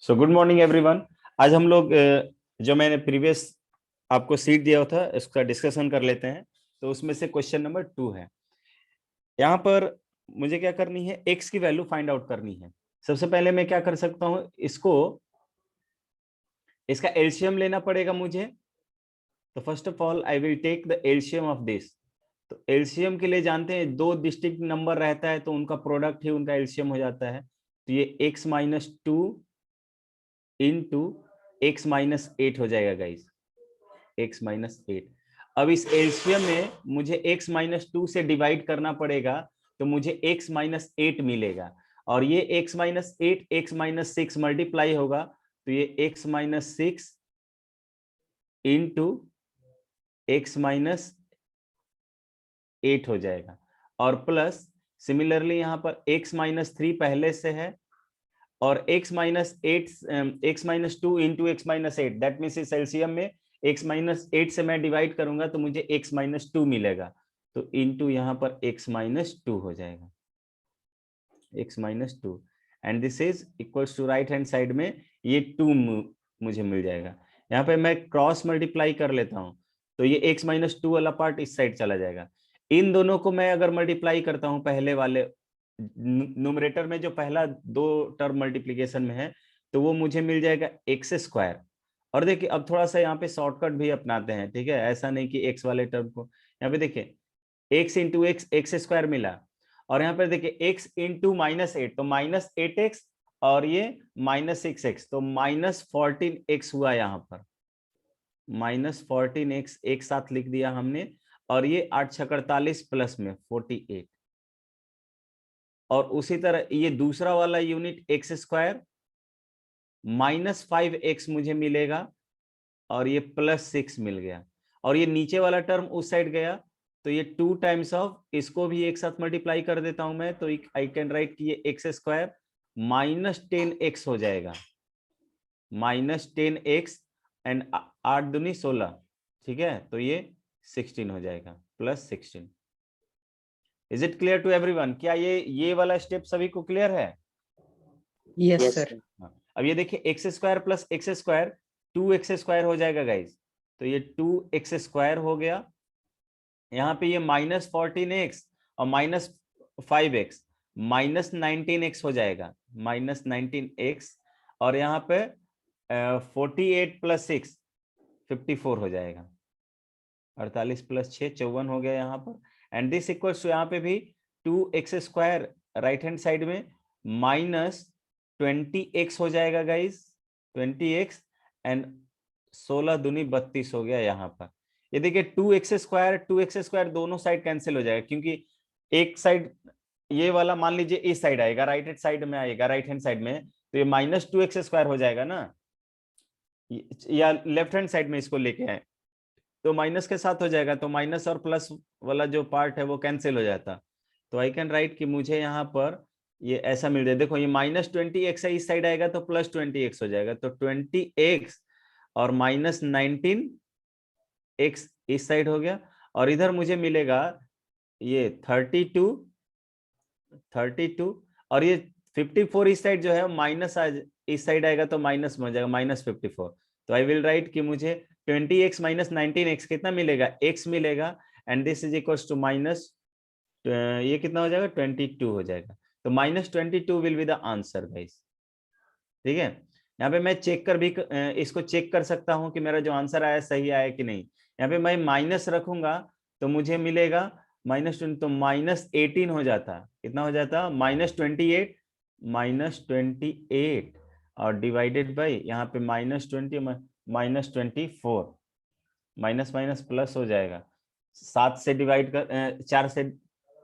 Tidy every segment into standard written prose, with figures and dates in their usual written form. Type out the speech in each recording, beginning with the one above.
So good morning everyone. आज हम लोग जो मैंने प्रीवियस आपको सीट दिया था इसका डिस्कशन कर लेते हैं। तो उसमें से क्वेश्चन नंबर 2 है। यहाँ पर मुझे क्या करनी है, x की वैल्यू फाइंड आउट करनी है। सबसे पहले मैं क्या कर सकता हूँ, इसका एलसीएम लेना पड़ेगा मुझे। तो first of all I will take the LCM of this. तो एलसीएम के लिए जानते हैं दो डिस्टिंक्ट नंबर रहता है तो उनका प्रोडक्ट ही उनका एलसीएम हो जाता है। तो ये x-2 इंटू x-8 हो जाएगा गाइस, x-8। अब इस एलसीएम में मुझे x-2 से डिवाइड करना पड़ेगा तो मुझे x-8 मिलेगा। और ये x-8 x-6 मल्टीप्लाई होगा तो ये x-6 इंटू x-8 हो जाएगा। और प्लस सिमिलरली यहाँ पर x-3 पहले से है और x-2 into x-8 that means इस एलसीएम में x-8 से मैं डिवाइड करूंगा तो मुझे x-2 मिलेगा। तो इंटू यहाँ पर x-2 हो जाएगा, x-2 and this is equals to right hand side में ये 2 मुझे मिल जाएगा। यहाँ पे मैं क्रॉस मल्टीप्लाई कर लेता हूँ तो ये x-2 वाला पार्ट इस साइड चला जाएगा। इन दोनों को मैं अगर मल्टीप्लाई करता हूँ पहले वाले न्यूमरेटर में जो पहला दो टर्म मल्टीप्लिकेशन में है तो वो मुझे मिल जाएगा x²। और देखिए अब थोड़ा सा यहाँ पे शॉर्टकट भी अपनाते हैं, ठीक है। ऐसा नहीं कि x वाले टर्म को यहाँ पे देखिए x इंटू x² मिला और यहाँ पर देखिए x इंटू -8 तो -8x और ये -6x तो -14x हुआ। यहाँ पर -14x एक साथ लिख दिया हमने और ये 8×6 प्लस में 48। और उसी तरह ये दूसरा वाला यूनिट x² -5x मुझे मिलेगा और ये +6 मिल गया। और ये नीचे वाला टर्म उस साइड गया तो ये 2 टाइम्स ऑफ इसको भी एक साथ मल्टीप्लाई कर देता हूं मैं तो आई कैन राइट कि ये x² -10x हो जाएगा, -10x एंड 8 दूनी 16, ठीक है। तो ये 16 हो जाएगा, +16। Is it clear to everyone? क्या ये वाला स्टेप सभी को क्लियर है? Yes sir. अब ये देखिए x² + x², 2x² हो जाएगा गाइज। तो ये 2x² हो गया। यहाँ पे ये -14x और -5x -19x हो जाएगा, -19x। और यहाँ पे 48 + 6 54 हो जाएगा, 48 + 6 54 हो गया यहाँ पर। एंड दिस इक्वल्स टू यहाँ पे भी 2x² राइट हैंड साइड में -20x हो जाएगा गाइज, 20x एंड 16 दूनी 32 हो गया यहाँ पर। ये देखिए 2x² दोनों साइड कैंसिल हो जाएगा क्योंकि एक साइड ये वाला मान लीजिए इस साइड आएगा, राइट हैंड साइड में आएगा, राइट हैंड साइड में तो ये -2x² हो जाएगा ना, या लेफ्ट हैंड साइड में इसको लेके आए तो माइनस के साथ हो जाएगा तो माइनस और प्लस वाला जो पार्ट है वो कैंसिल हो जाता। तो आई कैन राइट कि मुझे यहाँ पर ये ऐसा मिल जाए। देखो ये -20x है, इस साइड आएगा तो +20x हो जाएगा तो 20x और -19x इस साइड हो गया। और इधर मुझे मिलेगा ये 32 और ये 54 इस साइड जो है माइनस इस साइड आएगा तो माइनस में हो जाएगा, -54। तो आई विल राइट कि मुझे 20x -19x कितना मिलेगा, x मिलेगा and this is equals to minus ये कितना हो जाएगा 22 हो जाएगा। तो -22 will be the answer guys, ठीक है। यहाँ पे मैं चेक कर भी इसको चेक कर सकता हूँ कि मेरा जो आंसर आया सही आया कि नहीं। यहाँ पे मैं माइनस रखूंगा तो मुझे मिलेगा -20 तो -18 हो जाता, कितना हो जाता -28 और डिवाइडेड बाई यहाँ पे -20 -24 माइनस माइनस प्लस हो जाएगा। 7 से डिवाइड कर 4 से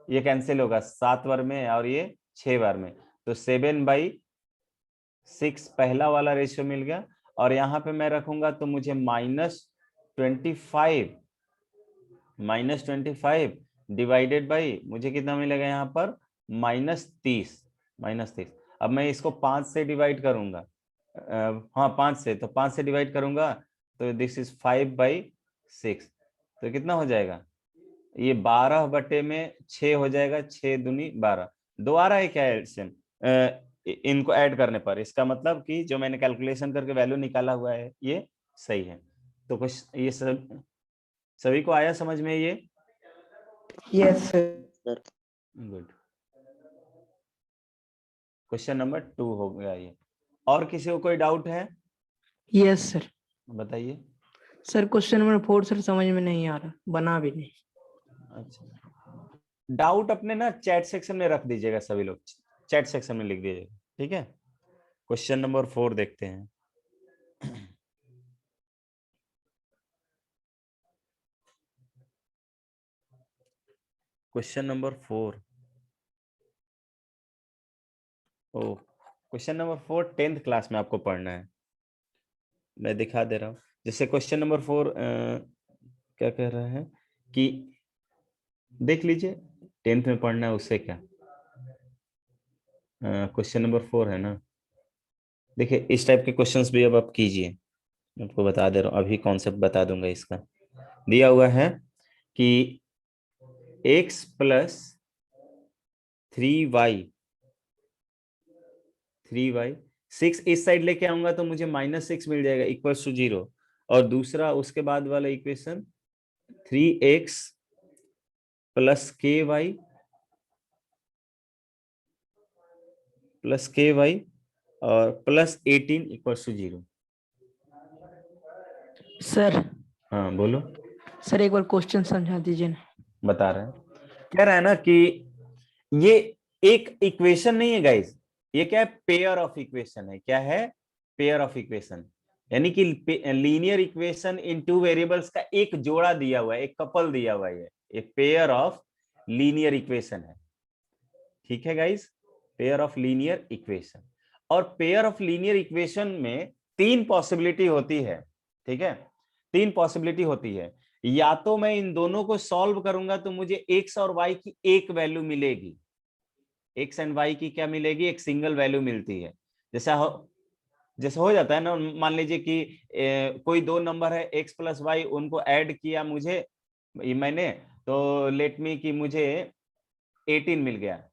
ये कैंसिल होगा 7 बार में और ये 6 बार में तो 7/6 पहला वाला रेशियो मिल गया। और यहाँ पे मैं रखूंगा तो मुझे -25 डिवाइडेड बाई मुझे कितना मिलेगा यहाँ पर -30। अब मैं इसको 5 से डिवाइड करूंगा, हाँ 5 से, तो 5 से डिवाइड करूंगा तो दिस इज 5/6 तो कितना हो जाएगा ये 12/6 हो जाएगा, 6 दूनी 12। 2 आ रहा है क्या एलसीएम? इनको ऐड करने पर, इसका मतलब कि जो मैंने कैलकुलेशन करके वैल्यू निकाला हुआ है ये सही है। तो कुछ ये सभी को आया समझ में ये? Yes, sir. Good. Question number 2 हो गया ये। और किसी को कोई डाउट है? Yes, sir. बताइए। सर क्वेश्चन नंबर 4 सर समझ में नहीं आ रहा, बना भी नहीं। अच्छा, डाउट अपने ना चैट सेक्शन में रख दीजिएगा, सभी लोग चैट सेक्शन में लिख दीजिएगा, ठीक है। क्वेश्चन नंबर 4 देखते हैं। क्वेश्चन नंबर 4, ओ क्वेश्चन नंबर 4 10th क्लास में आपको पढ़ना है, मैं दिखा दे रहा हूँ। जैसे क्वेश्चन नंबर 4 क्या कह रहा है कि देख लीजिए, 10th में पढ़ना है उससे क्या। क्वेश्चन नंबर 4 है ना, देखिए इस टाइप के क्वेश्चंस भी अब आप कीजिए, मैं आपको बता दे रहा हूँ, अभी कॉन्सेप्ट बता दूंगा इसका। दिया हुआ है कि x प्लस 3y 6 इस साइड लेके आऊंगा तो मुझे -6 मिल जाएगा इक्वल्स टू 0, और दूसरा उसके बाद वाला इक्वेशन 3x प्लस ky और प्लस 18 इक्वल्स टू 0। सर हाँ बोलो। सर एक बार क्वेश्चन समझा दीजिए ना। बता रहे हैं, कह रहा है ना कि ये एक इक्वेशन नहीं है गाइस, ये क्या है, पेयर ऑफ इक्वेशन है। क्या है? पेयर ऑफ इक्वेशन, यानी कि linear equation in two variables का एक जोड़ा दिया हुआ है, एक कपल दिया हुआ है, एक पेयर ऑफ लीनियर इक्वेशन है, ठीक है guys, pair of linear equation. और पेयर ऑफ लीनियर इक्वेशन में 3 पॉसिबिलिटी होती है, ठीक है, 3 पॉसिबिलिटी होती है। या तो मैं इन दोनों को सॉल्व करूंगा तो मुझे x और y की एक वैल्यू मिलेगी, x एंड y की क्या मिलेगी, एक सिंगल वैल्यू मिलती है। जैसे हो जाता है ना, मान लीजिए कि कोई 2 नंबर है x प्लस वाई, उनको ऐड किया मैंने, तो लेट मी कि मुझे 18 मिल गया,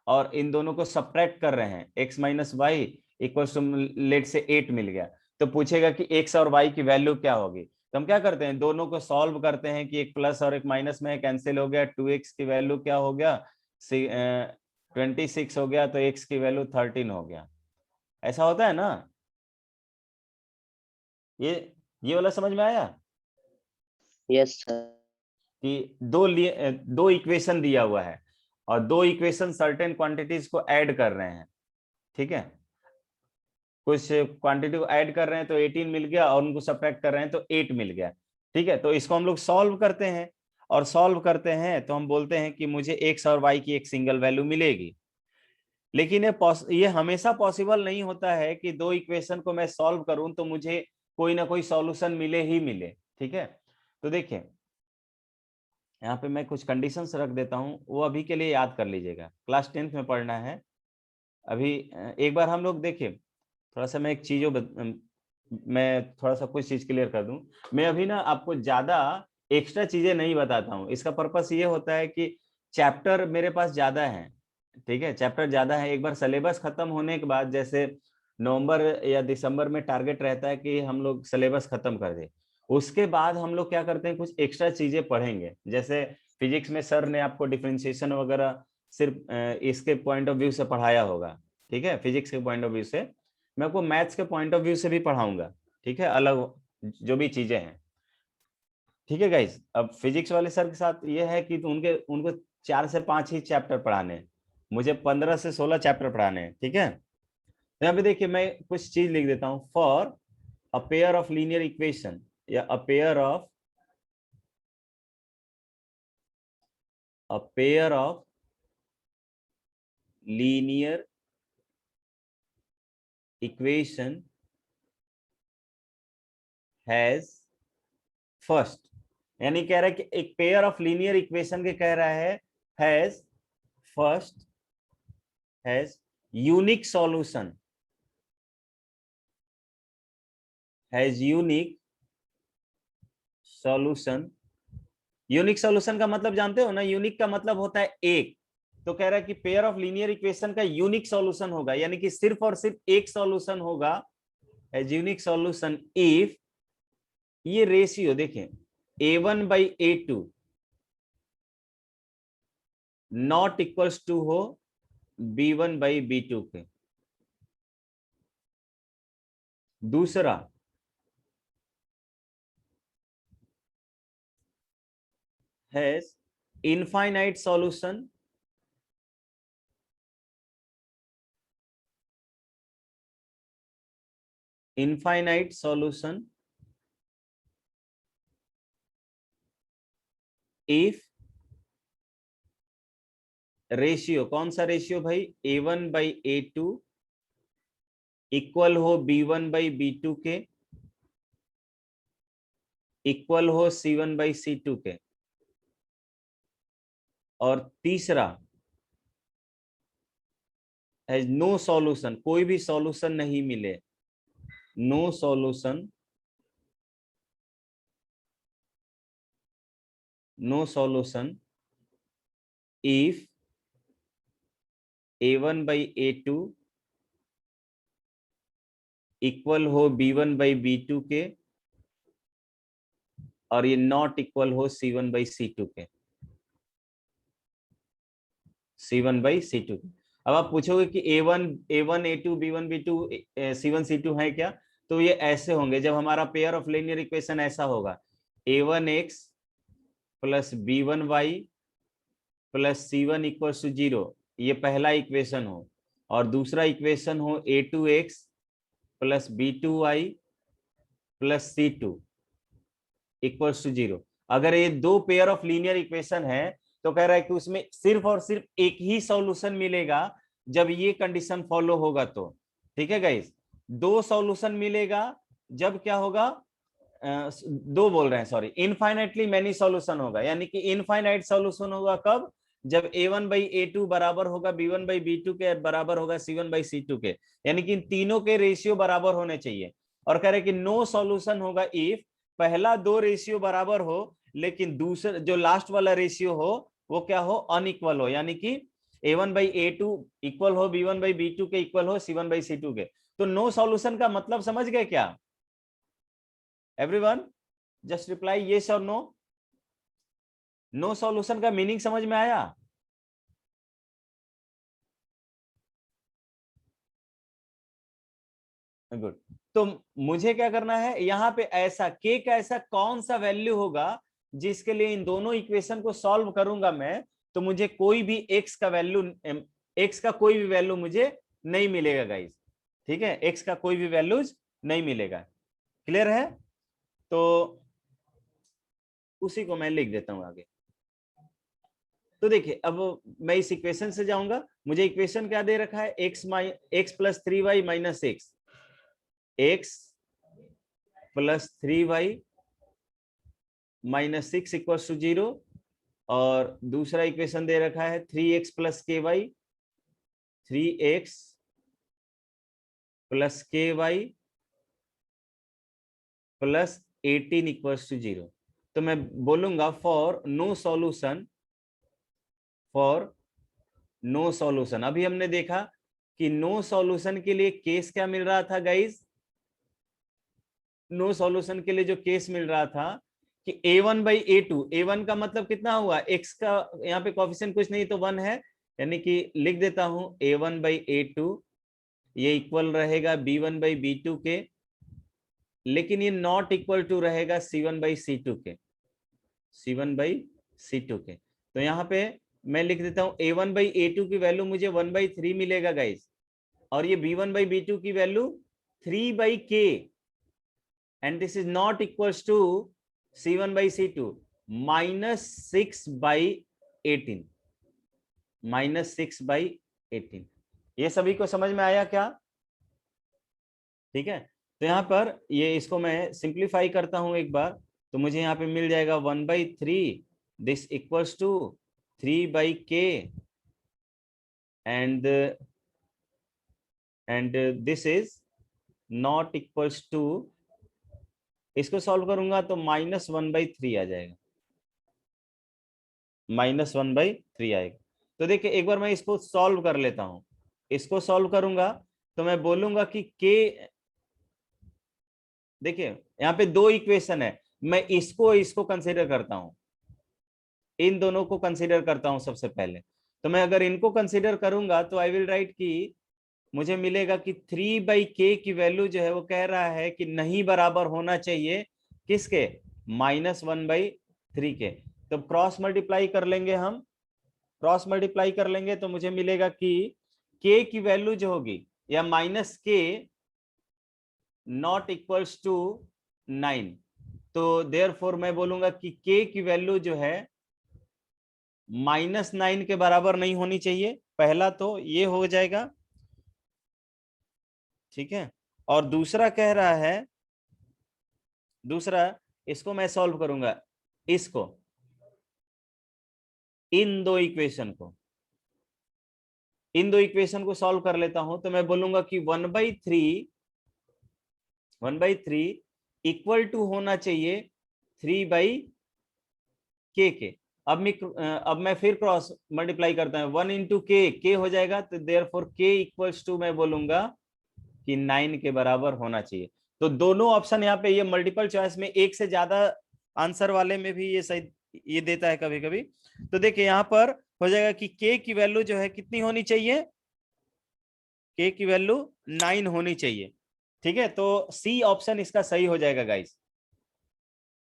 और इन दोनों को सब्ट्रैक्ट कर रहे हैं, x minus y equal to let से 8 मिल गया, तो पूछेगा कि x और y की वैल्यू क्या होगी। तो हम क्या करते हैं, दोनों को सॉल्व करते हैं कि एक प्लस और एक माइनस में कैंसिल हो गया, 2x की वैल्यू क्या हो गया, 26 हो गया, तो x की वैल्यू 13 हो गया। ऐसा होता है ना, ये वाला समझ में आया? Yes sir. कि दो इक्वेशन दिया हुआ है, और 2 इक्वेशन सर्टेन क्वांटिटीज को ऐड कर रहे हैं, ठीक है, कुछ क्वांटिटी को ऐड कर रहे हैं तो 18 मिल गया, और उनको सब्ट्रैक्ट कर रहे हैं तो 8 मिल गया, ठीक है। तो इसको हम लोग सॉल्व करते हैं, और सॉल्व करते हैं तो हम बोलते हैं कि मुझे x और y की एक सिंगल वैल्यू मिलेगी। लेकिन ये हमेशा पॉसिबल नहीं होता है कि 2 इक्वेशन को मैं सॉल्व करूं तो मुझे कोई ना कोई सॉल्यूशन मिले ही मिले, ठीक है। तो देखिए यहाँ पे मैं कुछ कंडीशंस रख देता हूं, वो अभी के लिए याद कर लीजिएगा, क्लास 10th में पढ़ना है। अभी एक बार हम लोग देखिए, थोड़ा सा मैं एक चीजों मैं थोड़ा सा कुछ चीज क्लियर कर दूं। मैं अभी ना आपको ज्यादा एक्स्ट्रा चीजें नहीं बताता हूं, इसका पर्पस ये होता है कि चैप्टर मेरे पास ज्यादा है, ठीक है, चैप्टर ज्यादा है। एक बार सिलेबस खत्म होने के बाद, जैसे नवंबर या दिसंबर में टारगेट रहता है कि हम लोग सिलेबस खत्म कर दें, उसके बाद हम लोग क्या करते हैं, कुछ एक्स्ट्रा चीजें पढ़ेंगे। जैसे फिजिक्स में सर ने आपको डिफरेंशिएशन वगैरह सिर्फ इसके पॉइंट ऑफ व्यू से पढ़ाया होगा, ठीक है, फिजिक्स के पॉइंट ऑफ व्यू से। मैं आपको मैथ्स के पॉइंट ऑफ व्यू से भी पढ़ाऊंगा, ठीक है, अलग जो भी चीजें हैं, ठीक है गाइस। अब फिजिक्स वाले सर के साथ ये है कि तो उनको 4 से 5 ही चैप्टर पढ़ाने हैं, मुझे 15 से 16 चैप्टर पढ़ाने हैं, ठीक है। तो यहाँ पे देखिए मैं कुछ चीज लिख देता हूँ, for a pair of linear equation, या a pair of linear equation has first, यानी कह रहा है कि एक पेयर ऑफ लीनियर इक्वेशन के कह रहा है has first has unique solution, has unique solution. Unique solution का मतलब जानते हो ना, यूनिक का मतलब होता है एक, तो कह रहा है कि पेयर ऑफ लीनियर इक्वेशन का यूनिक सॉल्यूशन होगा, यानी कि सिर्फ और सिर्फ एक सॉल्यूशन होगा एज यूनिक सॉल्यूशन इफ ये रेशियो देखें A1/A2 नॉट इक्वल्स टू हो B1/B2 के। दूसरा has infinite solution if ratio, कौन सा रेशियो भाई, A1/A2 इक्वल हो B1/B2 के, इक्वल हो C1/C2 के। और तीसरा हैज नो सॉल्यूशन, कोई भी सॉल्यूशन नहीं मिले, no solution, no solution if A1/A2 equal हो B1/B2 के और ये नॉट इक्वल हो C1/C2 के, C1/C2 के। अब आप पूछोगे कि A1, A2, B1, B2, C1, C2 है क्या, तो ये ऐसे होंगे जब हमारा पेयर ऑफ लीनियर इक्वेशन ऐसा होगा A1x plus B1y plus C1 equals to 0, ये पहला इक्वेशन हो, और दूसरा इक्वेशन हो A2x plus B2y plus C2 equals to 0। अगर ये दो पेयर ऑफ लीनियर इक्वेशन है तो कह रहा है कि उसमें सिर्फ और सिर्फ एक ही सॉल्यूशन मिलेगा जब ये कंडीशन फॉलो होगा तो। ठीक है गाइस, दो सॉल्यूशन मिलेगा जब क्या होगा, दो बोल रहे हैं सॉरी, इनफाइनाइटली मेनी सॉल्यूशन होगा, यानी कि इनफाइनाइट सॉल्यूशन होगा कब, जब A1/A2 बराबर होगा B1/B2 के, बराबर होगा C1/C2 के, यानी कि इन तीनों के रेशियो बराबर होने चाहिए। और कह रहे कि नो सॉल्यूशन होगा इफ पहला दो रेशियो बराबर हो लेकिन दूसरा जो लास्ट वाला रेशियो हो वो क्या हो, अनइक्वल हो, यानी कि A1/A2 इक्वल हो B1/B2 के, इक्वल हो C1/C2 के। तो नो सॉल्यूशन का मतलब समझ गए क्या एवरीवन? जस्ट रिप्लाई यस और नो। नो सॉल्यूशन का मीनिंग समझ में आया? गुड। तो मुझे क्या करना है यहाँ पे, ऐसा के का ऐसा कौन सा वैल्यू होगा जिसके लिए इन दोनों इक्वेशन को सॉल्व करूंगा मैं, तो मुझे कोई भी एक्स का वैल्यू, एक्स का कोई भी वैल्यू मुझे नहीं मिलेगा गाइस। ठीक है, एक्स का कोई भी वैल्यूज नहीं मिलेगा। क्लियर है? तो उसी को मैं लिख देता हूं आगे। तो देखिए अब मैं इस इक्वेशन से जाऊंगा, मुझे इक्वेशन क्या दे रखा है, x plus 3y minus x, x plus 3y minus 6 equal to 0, और दूसरा इक्वेशन दे रखा है 3x plus ky, 3x plus ky plus 18 equal to 0। तो मैं बोलूंगा for no solution, for no solution. अभी हमने देखा कि नो सॉल्यूशन के लिए केस क्या मिल रहा था गाइस, नो सॉल्यूशन के लिए जो केस मिल रहा था कि A1/A2, A1 का मतलब कितना हुआ, x का यहाँ पे कोएफिशिएंट कुछ नहीं तो 1 है, यानी कि लिख देता हूं A1/A2 ये इक्वल रहेगा B1/B2 के, लेकिन ये नॉट इक्वल टू रहेगा C1/C2 के, C1/C2 के। तो यहाँ पे मैं लिख देता हूं A1/A2 की वैल्यू मुझे 1/3 मिलेगा गाइस, और ये B1/B2 की value 3/k, and this is not equals to C1/C2 minus 6/18, minus 6/18। ये सभी को समझ में आया क्या? ठीक है, तो यहाँ पर ये इसको मैं सिंप्लीफाई करता हूं एक बार, तो मुझे यहाँ पे मिल जाएगा 1/3, this equals to 3/k and this is not equals to, इसको सॉल्व करूंगा तो -1/3 आ जाएगा, -1/3 आएगा। तो देखिए एक बार मैं इसको सॉल्व कर लेता हूं। इसको सॉल्व करूंगा तो मैं बोलूंगा कि के, देखिए यहाँ पे दो इक्वेशन है, मैं इसको कंसीडर करता हूं, इन दोनों को कंसीडर करता हूं सबसे पहले। तो मैं अगर इनको कंसीडर करूंगा तो आई विल राइट कि मुझे मिलेगा कि 3/k की वैल्यू जो है वो कह रहा है कि नहीं बराबर होना चाहिए किसके, -1/3 के। तो क्रॉस मल्टीप्लाई कर लेंगे हम, क्रॉस मल्टीप्लाई कर लेंगे तो मुझे मिलेगा कि k की वैल्यू जो होगी या -k नॉट इक्वल्स टू 9। तो देयरफॉर मैं बोलूंगा कि k की वैल्यू जो है -9 के बराबर नहीं होनी चाहिए, पहला तो ये हो जाएगा, ठीक है। और दूसरा कह रहा है, दूसरा इसको मैं सॉल्व करूंगा, इसको, इन दो इक्वेशन को, इन दो इक्वेशन को सॉल्व कर लेता हूं तो मैं बोलूंगा कि 1/3 इक्वल टू होना चाहिए 3/k के। अब मैं फिर क्रॉस मल्टीप्लाई करता हूं, 1 इंटू के हो जाएगा, तो देयरफॉर k इक्वल्स टू मैं बोलूंगा कि 9 के बराबर होना चाहिए। तो दोनों ऑप्शन यहाँ पे, ये मल्टीपल चॉइस में एक से ज्यादा आंसर वाले में भी ये सही ये देता है कभी कभी। तो देखिए यहाँ पर हो जाएगा कि k की वैल्यू जो है कितनी होनी चाहिए, k की वैल्यू 9 होनी चाहिए, ठीक है। तो सी ऑप्शन इसका सही हो जाएगा गाइस।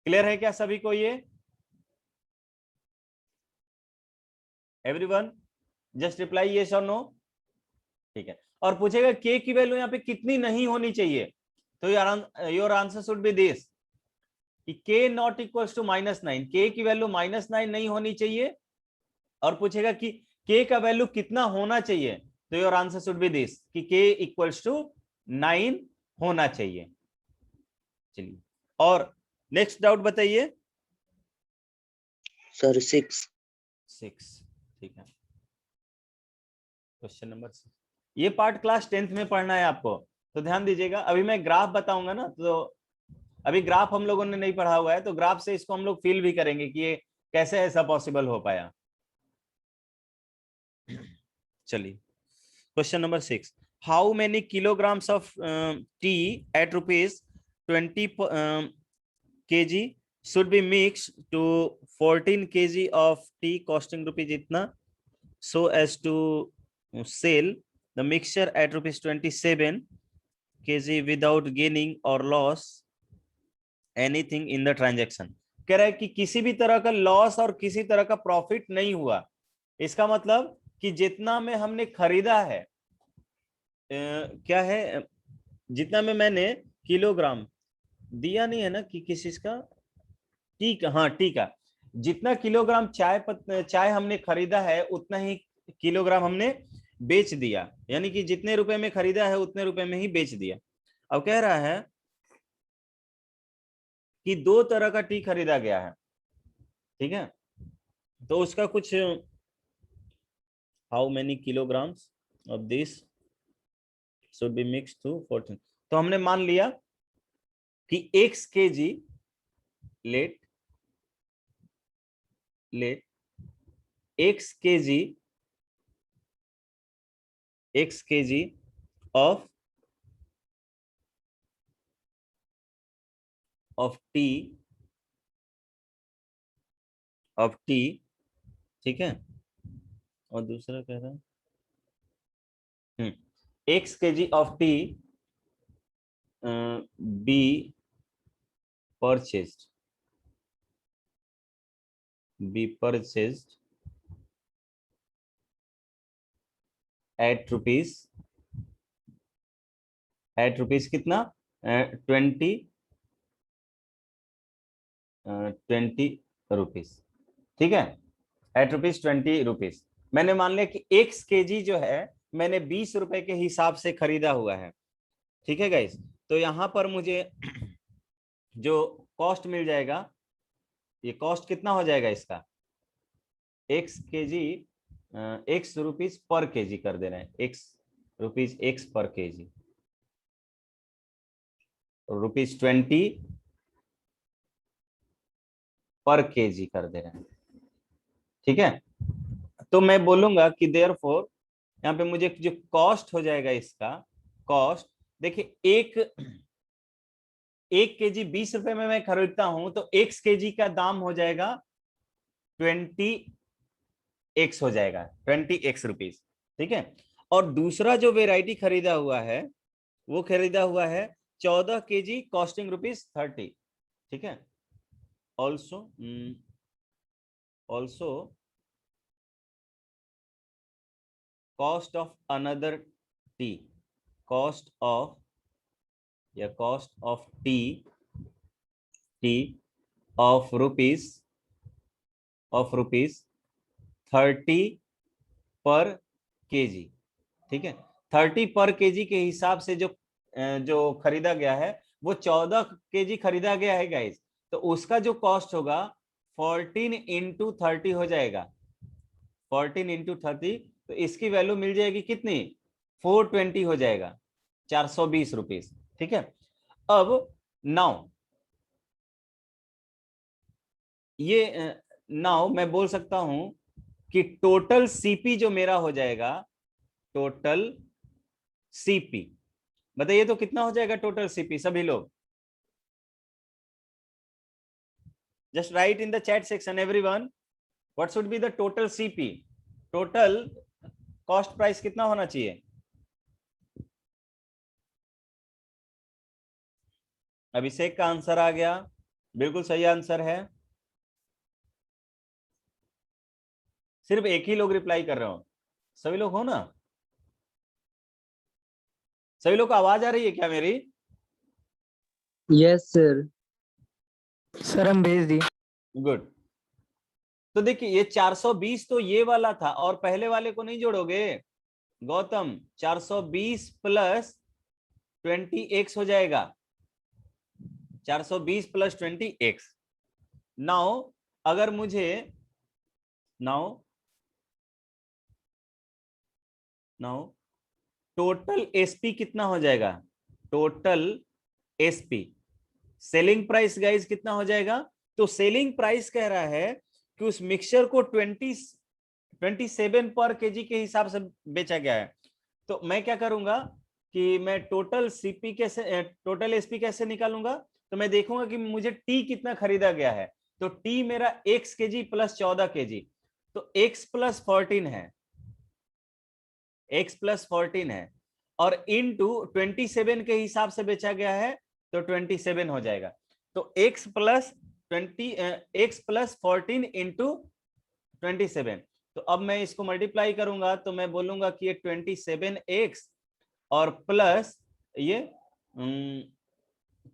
क्लियर है क्या सभी को ये? एवरीवन जस्ट रिप्लाई यस और नो, ठीक है। और पूछेगा k की वैल्यू यहाँ पे कितनी नहीं होनी चाहिए, तो your answer should be this कि k not equals to -9, k की वैल्यू -9 नहीं होनी चाहिए। और पूछेगा कि k का वैल्यू कितना होना चाहिए, तो your answer should be this कि k इक्वल्स टू 9 होना चाहिए। चलिए और नेक्स्ट डाउट बताइए। सर 6। ठीक है, क्वेश्चन नंबर 6। ये पार्ट क्लास 10th में पढ़ना है आपको, तो ध्यान दीजिएगा। अभी मैं ग्राफ बताऊंगा ना, तो अभी ग्राफ हम लोगों ने नहीं पढ़ा हुआ है, तो ग्राफ से इसको हम लोग फील भी करेंगे कि ये कैसे ऐसा पॉसिबल हो पाया। चलिए question number 6, how many kilograms of tea at ₹20 kg should be mixed to 14 kg of tea costing rupees इतना, so as to sell the mixture at ₹27 kg without gaining or loss anything in the transaction। कह रहा है कि किसी भी तरह का loss और किसी तरह का प्रॉफिट नहीं हुआ। इसका मतलब कि जितना में हमने खरीदा है, क्या है, जितना में मैंने किलोग्राम दिया नहीं है ना कि किस चीज का, टी का, हाँ टी का, जितना किलोग्राम चाय हमने खरीदा है उतना ही किलोग्राम हमने बेच दिया, यानी कि जितने रुपए में खरीदा है उतने रुपए में ही बेच दिया। अब कह रहा है कि दो तरह का टी खरीदा गया है, ठीक है। तो उसका कुछ, how many kilograms of this should be mixed to 14, तो हमने मान लिया कि x kg let x kg of tea, ठीक है। और दूसरा कह रहा है x kg of tea be purchased at rupees कितना, 20 रुपीज, ठीक है, एट ₹20। मैंने मान लिया कि x kg जो है मैंने 20 रुपए के हिसाब से खरीदा हुआ है, ठीक है गाइस। तो यहां पर मुझे जो कॉस्ट मिल जाएगा, ये कॉस्ट कितना हो जाएगा इसका, x kg x rupees per KG कर दे रहे हैं, x पर केजी, ₹20 पर केजी कर दे रहे हैं, ठीक है। तो मैं बोलूंगा कि देयरफॉर यहाँ पे मुझे जो कॉस्ट हो जाएगा इसका कॉस्ट, देखिए एक केजी 20 रुपए में मैं खरीदता हूं तो एक केजी का दाम हो जाएगा 20x हो जाएगा, 20x रुपीज। ठीक है। और दूसरा जो वेराइटी खरीदा हुआ है वो खरीदा हुआ है 14 केजी कॉस्टिंग ₹30। ठीक है। Also also cost of another tea, cost of या cost of tea of rupees 30 पर केजी। ठीक है। 30 पर केजी के हिसाब से जो खरीदा गया है वो 14 केजी खरीदा गया है गाइस, तो उसका जो कॉस्ट होगा 14 इंटू 30 हो जाएगा, 14 इंटू 30, तो इसकी वैल्यू मिल जाएगी कितनी, 420 हो जाएगा, 420 रुपीज। ठीक है। अब नाउ मैं बोल सकता हूं कि टोटल सीपी जो मेरा हो जाएगा, टोटल सीपी बताइए तो कितना हो जाएगा टोटल सीपी सभी लोग, just right in the chat section everyone, what should be the total CP, total cost price कितना होना चाहिए। अभिषेक का आंसर आ गया, बिल्कुल सही आंसर है। सिर्फ एक ही लोग रिप्लाई कर रहे हो, सभी लोग हो ना, सभी लोग को आवाज आ रही है क्या मेरी। Yes sir. सर हम भेज दिए। गुड। तो देखिए ये 420 तो ये वाला था और पहले वाले को नहीं जोड़ोगे गौतम, 420 प्लस 20x हो जाएगा, 420 प्लस 20x। नाउ अगर मुझे नाउ टोटल एसपी कितना हो जाएगा, total SP selling price guys कितना हो जाएगा, तो सेलिंग प्राइस कह रहा है कि उस मिक्सचर को 27 पर केजी के हिसाब से बेचा गया है। तो मैं क्या करूंगा कि मैं टोटल सीपी कैसे, टोटल एसपी कैसे निकालूंगा, तो मैं देखूंगा कि मुझे टी कितना खरीदा गया है, तो टी मेरा x केजी प्लस 14 केजी, तो x प्लस 14 है, x प्लस 14 है, और इनटू 27 के हिसाब से बेचा गया है तो 27 हो जाएगा, तो x प्लस 14 इंटू 27। तो अब मैं इसको मल्टीप्लाई करूंगा तो मैं बोलूंगा कि ये 27x और प्लस ये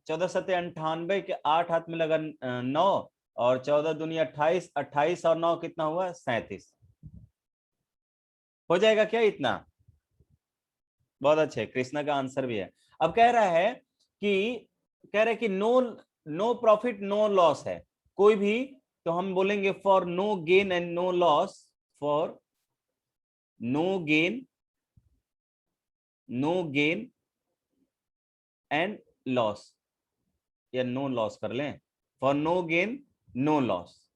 14×7 = 98 के 8 हाथ में लगा 9 और 14 दूनी 28, 28 और 9 कितना हुआ 37, हो जाएगा क्या इतना। बहुत अच्छे, कृष्णा का आंसर भी है। अब कह रहा है कि नो प्रॉफिट नो लॉस है कोई भी, तो हम बोलेंगे for no gain and no loss, for no gain and loss, या नो लॉस कर लें, for no gain no loss,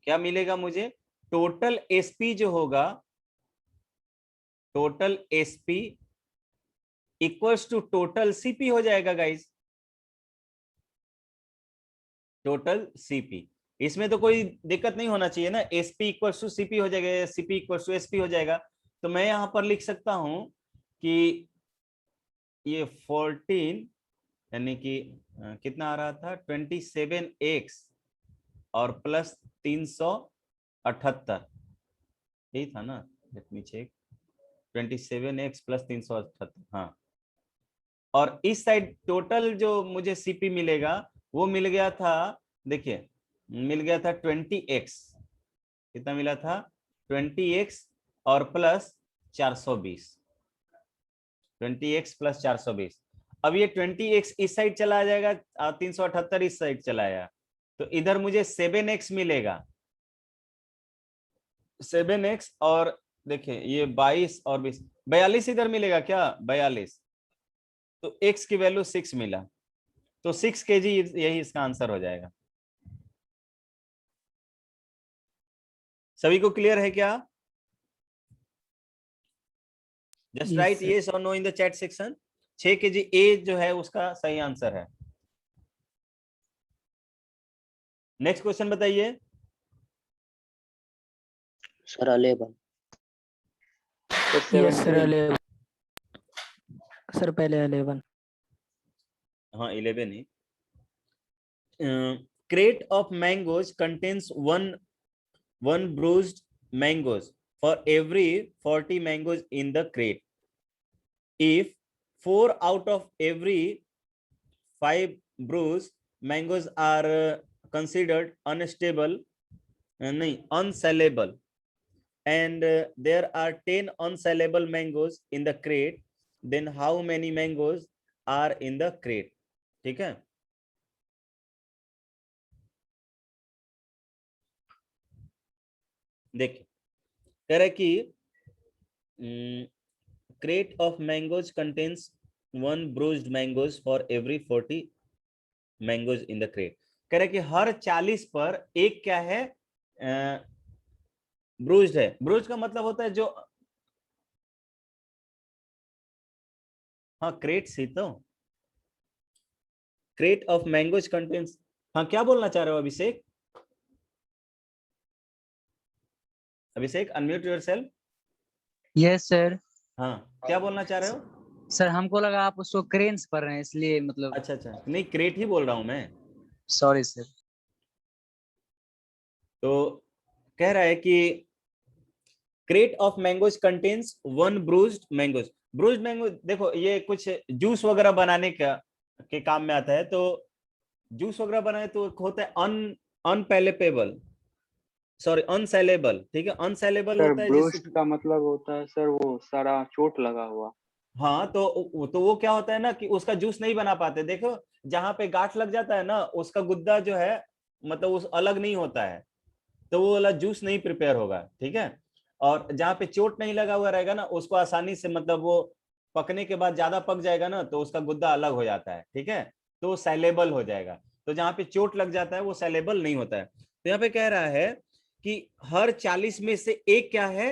क्या मिलेगा मुझे, टोटल एसपी जो होगा, total SP equals to total CP हो जाएगा गाइस, टोटल सीपी। इसमें तो कोई दिक्कत नहीं होना चाहिए ना, एसपी इक्वल्स टू सीपी हो जाएगा, सीपी इक्वल्स टू एसपी हो जाएगा। तो मैं यहां पर लिख सकता हूं कि ये 14 यानी कि कितना आ रहा था 27x और प्लस 378, यही था ना, let me check, 27x plus 378, हाँ। और इस साइड टोटल जो मुझे सीपी मिलेगा वो मिल गया था, देखिए मिल गया था 20x, कितना मिला था 20x और प्लस 420, 20x प्लस 420। अब ये 20x इस साइड चला जाएगा, 378 इस साइड चला आया, तो इधर मुझे 7x मिलेगा, 7x और देखिए ये 22 और 20, 42 इधर मिलेगा क्या, 42, तो x की वैल्यू 6 मिला, तो 6 केजी यही इसका आंसर हो जाएगा। सभी को क्लियर है क्या? Just Yes, right sir. Yes और no in the chat section. 6 kg A जो है उसका सही आंसर है। नेक्स्ट क्वेश्चन बताइए। सर 11। Yes, sir. 11. सर पहले 11. हाँ 11 ही। crate of mangoes contains one bruised mangoes for every 40 mangoes in the crate. If 4 out of every 5 bruised mangoes are considered unstable, unsellable, and there are 10 unsellable mangoes in the crate, then how many mangoes are in the crate? ठीक है। देखिए कह रहा है कि crate of mangoes contains one bruised mangoes for every 40 mangoes in the crate। कह रहा है कि हर 40 पर एक क्या है, ब्रूज्ड है। ब्रूज का मतलब होता है जो, हाँ क्रेट सी तो, क्रेट ऑफ मैंगोज कंटेन्स, हाँ क्या बोलना चाह रहे हो अभिषेक? अभिषेक अनम्यूट योरसेल्फ। Yes sir. हाँ क्या बोलना चाह रहे हो? सर हमको लगा आप उसको क्रेन्स पढ़ रहे हैं इसलिए मतलब। अच्छा अच्छा, नहीं क्रेट ही बोल रहा हूं मैं। Sorry sir. तो कह रहा है कि crate of mangoes contains one bruised mangoes. Bruised mango देखो ये कुछ जूस वगैरह बनाने का के काम में आता है। तो जूस वगैरह बनाए तो होता है अनपैलेपेबल, सॉरी अनसेलेबल। ठीक है, अनसेलेबल सर होता है जिस, ब्रूस्ड का मतलब होता है सर वो सारा चोट लगा हुआ। हाँ तो वो क्या होता है ना कि उसका जूस नहीं बना पाते। देखो जहां पे गांठ लग जाता है ना उसका गुद्दा जो है मतलब उस अलग नहीं होता है, तो वो वाला जूस नहीं प्रिपेयर होगा। ठीक है, और जहाँ पे चोट नहीं लगा हुआ रहेगा ना उसको आसानी से मतलब वो पकने के बाद ज्यादा पक जाएगा ना तो उसका गुद्दा अलग हो जाता है। ठीक है, तो वो सेलेबल हो जाएगा। तो जहाँ पे चोट लग जाता है वो सेलेबल नहीं होता है। तो यहाँ पे कह रहा है कि हर 40 में से एक क्या है,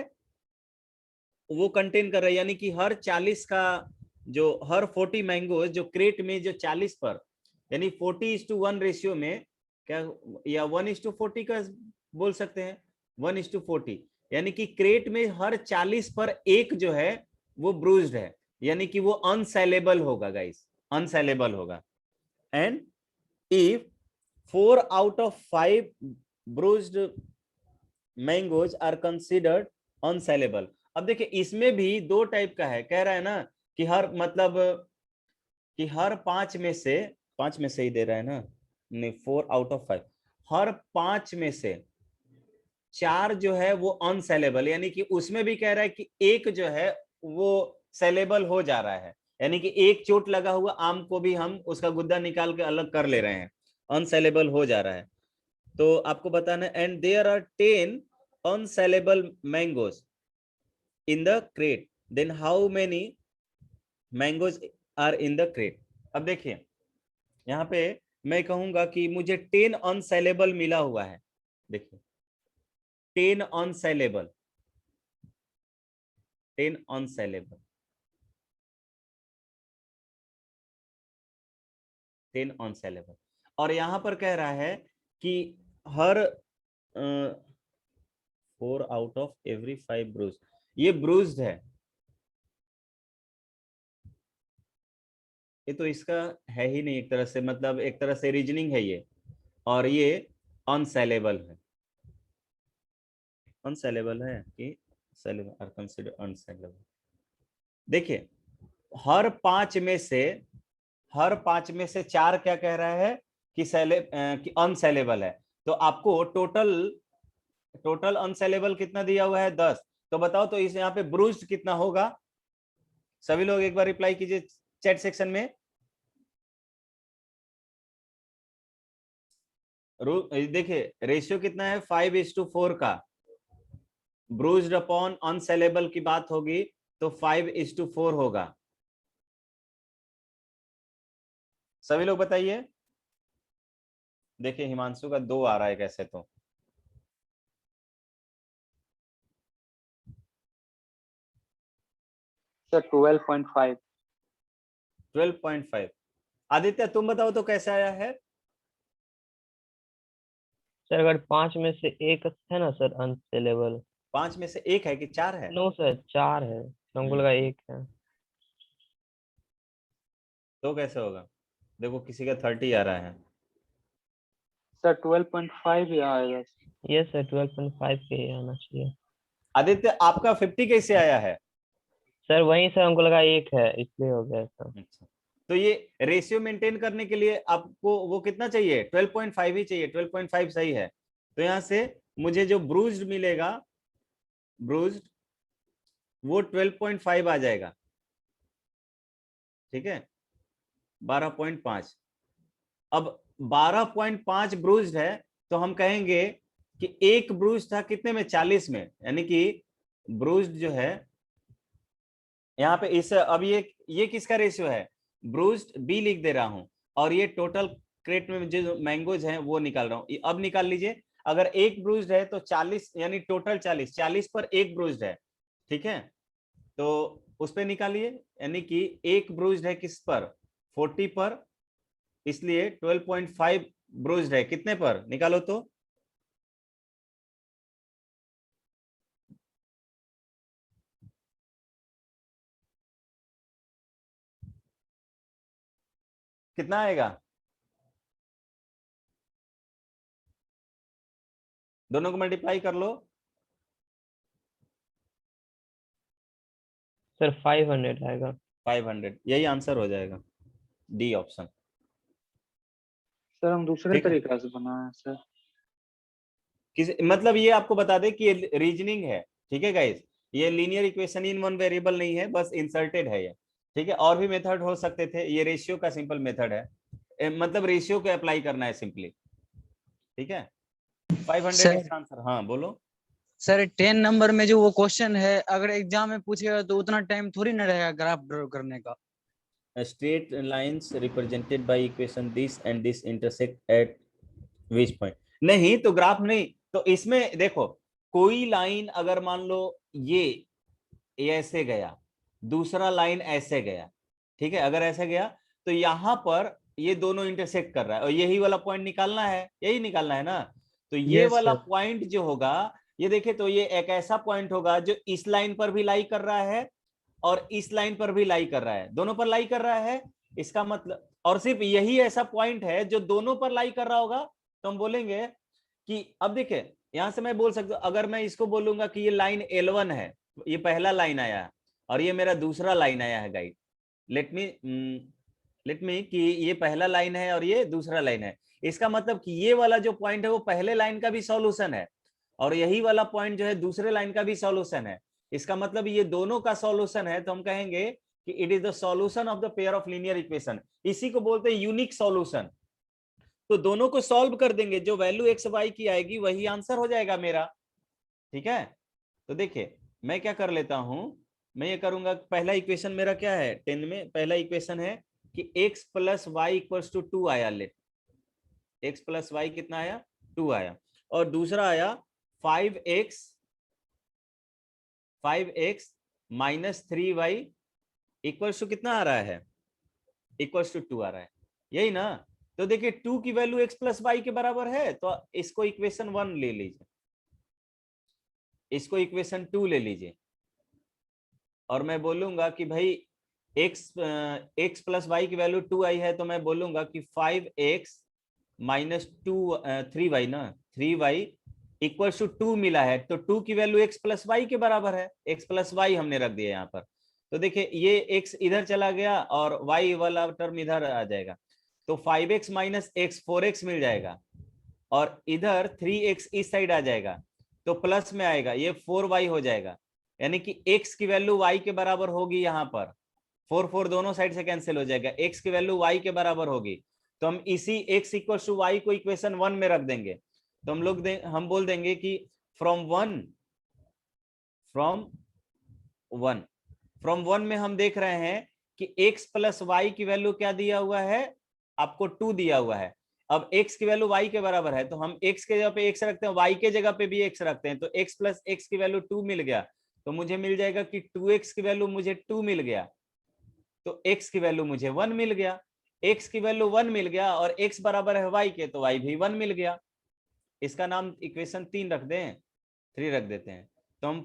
वो कंटेन कर रहा है, यानी कि हर 40 का जो हर 40 मैंगो जो क्रेट में जो 40 पर, यानी 40:1 रेशियो में क्या, या 1:40 का बोल सकते हैं, 1:40, यानी कि क्रेट में हर 40 पर एक जो है वो ब्रूज्ड है, यानी कि वो अनसेलेबल होगा गाइस, अनसेलेबल होगा। And if 4 out of 5 bruised mangoes are considered unsaleable. अब देखिए इसमें भी दो टाइप का है। कह रहा है ना कि हर मतलब कि हर 5 में से ही दे रहा है ना, नहीं 4 out of 5, हर 5 में से 4 जो है वो अनसेलेबल, यानी कि उसमें भी कह रहा है कि एक जो है वो सेलेबल हो जा रहा है, यानी कि एक चोट लगा हुआ आम को भी हम उसका गुद्दा निकाल के अलग कर ले रहे हैं, अनसेलेबल हो जा रहा है। तो आपको बताना, and there are 10 unsellable mangoes in the crate, then how many mangoes are in the crate? अब देखिए यहाँ पे मैं कहूंगा कि मुझे 10 unsellable मिला हुआ है। देखिए 10 unsellable, 10 unsellable, 10 unsellable, और यहाँ पर कह रहा है कि हर 4 out of every 5 ब्रूज, ये ब्रूज्ड है, ये तो इसका है ही नहीं एक तरह से, मतलब एक तरह से रीजनिंग है ये, और ये अनसेलेबल है, अनसेलेबल है कि सेलेबल, आर कंसीडर अनसेलेबल। देखिए हर 5 में से, हर 5 में से 4 क्या कह रहा है कि कि अनसेलेबल है। तो आपको टोटल, टोटल अनसेलेबल कितना दिया हुआ है 10। तो बताओ तो इस यहाँ पे ब्रूज्ड कितना होगा? सभी लोग एक बार रिप्लाई कीजिए चैट सेक्शन में। देखिए रेशियो कितना है, 5:4 का। ब्रूज्ड अपॉन अनसेलेबल की बात होगी तो 5:4 होगा। सभी लोग बताइए। देखिए हिमांशु का 2 आ रहा है कैसे, तो सर 12.5। 12.5। आदित्य तुम बताओ तो कैसे आया है? सर अगर 5 में से एक है ना सर अनसेलेबल। 5 में से एक है कि 4 है? नो सर 4 है, तो हमको लगा एक है। तो कैसे होगा? देखो किसी का 30 आ रहा है। सर 12.5 ही आएगा। ये सर 12.5 के ही आना चाहिए। आदित्य आपका 50 कैसे आया है? सर वहीं से हमको लगा एक है, इसलिए हो गया सर। अच्छा, तो ये रेशियो मेंटेन करने के लिए आपको वो कितना चाहिए? 12.5 ही चाहिए। 12.5 सही है। तो यहां से मुझे जो ब्रूज्ड मिलेगा, ब्रूज्ड, वो 12.5 आ जाएगा। ठीक है, 12.5। अब 12.5 ब्रूज्ड है, तो हम कहेंगे कि एक ब्रूज था कितने में? 40 में। यानी कि ब्रूज्ड जो है यहाँ पे इस, अब ये किसका रेशियो है? ब्रूज्ड बी लिख दे रहा हूं, और ये टोटल क्रेट में जो मैंगोज हैं वो निकाल रहा हूं। अब निकाल लीजिए, अगर एक ब्रूज्ड है तो 40, यानी टोटल 40 पर एक ब्रूज्ड है। ठीक है, तो उस पर निकालिए, यानी कि एक ब्रूज्ड है किस पर? 40 पर, इसलिए 12.5 ब्रूज्ड है कितने पर? निकालो तो। कितना आएगा? दोनों को मल्टीप्लाई कर लो। सर 500 आएगा। 500, यही आंसर हो जाएगा, डी ऑप्शन। सर हम दूसरे ठीक है, तरीका से बनाए सर। मतलब ये आपको बता दें कि ये रीजनिंग है। ठीक है गाइस, ये linear equation in one variable नहीं है, बस इंसर्टेड है ये। ठीक है, और भी मेथड हो सकते थे, ये रेशियो का सिंपल मेथड है। मतलब रेशियो को अप्लाई करना है सिंपली। ठीक है, 500 सर इसका आंसर। हाँ बोलो। सर 10 नंबर में जो वो क्वेश्चन है, अगर एग्जाम में पूछेगा तो उतना टाइम थोड़ी ना रहेगा ग्राफ ड्रॉ करने का। Straight lines represented by equation this and this intersect at which point. नहीं तो ग्राफ नहीं, तो इसमें देखो, कोई लाइन अगर मान लो ये ऐसे गया, दूसरा लाइन ऐसे गया, ठीक है, अगर ऐसे गया तो यहां पर ये दोनों इंटरसेक्ट कर रहा है, और यही वाला पॉइंट निकालना है, यही निकालना है ना। तो ये यस वाला सर। पॉइंट जो होगा, ये देखिए, तो ये एक ऐसा पॉइंट होगा जो इस लाइन पर भी लाई कर रहा है और इस लाइन पर भी लाई कर रहा है, दोनों पर लाई कर रहा है। इसका मतलब, और सिर्फ यही ऐसा पॉइंट है जो दोनों पर लाई कर रहा होगा, तो हम बोलेंगे कि, अब देखिए यहां से मैं बोल सकता हूं, अगर मैं इसको बोलूंगा कि ये लाइन L1 है, ये पहला लाइन आया है, और ये मेरा दूसरा लाइन आया है गाइड। लेट मी कि ये पहला लाइन है और ये दूसरा लाइन है। इसका मतलब कि ये वाला जो पॉइंट है वो पहले लाइन का भी सॉल्यूशन है, और यही वाला पॉइंट जो है दूसरे लाइन का भी सॉल्यूशन है। इसका मतलब ये दोनों का सॉल्यूशन है, तो हम कहेंगे कि it is the solution of the pair of linear equation. इसी को बोलते हैं यूनिक सॉल्यूशन। तो दोनों को सॉल्व कर देंगे, जो वैल्यू एक्स वाई की आएगी वही आंसर हो जाएगा मेरा। ठीक है, तो देखिए मैं क्या कर लेता हूं, मैं ये करूंगा, पहला इक्वेशन मेरा क्या है 10 में? पहला इक्वेशन है कि x plus y equals to 2 आया। लेट x प्लस वाई कितना आया? 2 आया। और दूसरा आया 5x minus 3y equals to कितना आ रहा है? इक्वल्स टू 2 आ रहा है, यही ना। तो देखिए 2 की वैल्यू x प्लस वाई के बराबर है, तो इसको इक्वेशन 1 ले लीजिए, इसको इक्वेशन 2 ले लीजिए, और मैं बोलूंगा कि भाई x प्लस वाई की वैल्यू 2 आई है, तो मैं बोलूंगा कि 5x माइनस 3y ना, 3y इक्वल टू 2 मिला है, तो 2 की वैल्यू x प्लस वाई के बराबर है। x प्लस वाई हमने रख दिया यहाँ पर, तो देखिए ये x इधर चला गया और y वाला टर्म इधर आ जाएगा, तो 5x माइनस x 4x मिल जाएगा, और इधर 3x इस साइड आ जाएगा, तो प्लस में आएगा, ये 4y हो जाएगा। यानी कि x की वैल्यू y के बराबर होगी, यहाँ पर 4 दोनों साइड से कैंसिल हो जाएगा, x की वैल्यू y के बराबर होगी, तो हम इसी x इक्वल टू वाई को इक्वेशन 1 में रख देंगे। तो हम बोल देंगे कि फ्रॉम वन में हम देख रहे हैं कि x प्लस वाई की वैल्यू क्या दिया हुआ है? आपको 2 दिया हुआ है। अब x की वैल्यू y के बराबर है, तो हम x के जगह पे x रखते हैं, y के जगह पे भी x रखते हैं, तो x प्लस x की वैल्यू 2 मिल गया, तो मुझे मिल जाएगा कि 2x की वैल्यू मुझे 2 मिल गया, तो x की वैल्यू मुझे 1 मिल गया। x की वैल्यू 1 मिल गया और x बराबर है y के, तो y भी 1 मिल गया। इसका नाम इक्वेशन 3 रख दें, 3 रख देते हैं, तो हम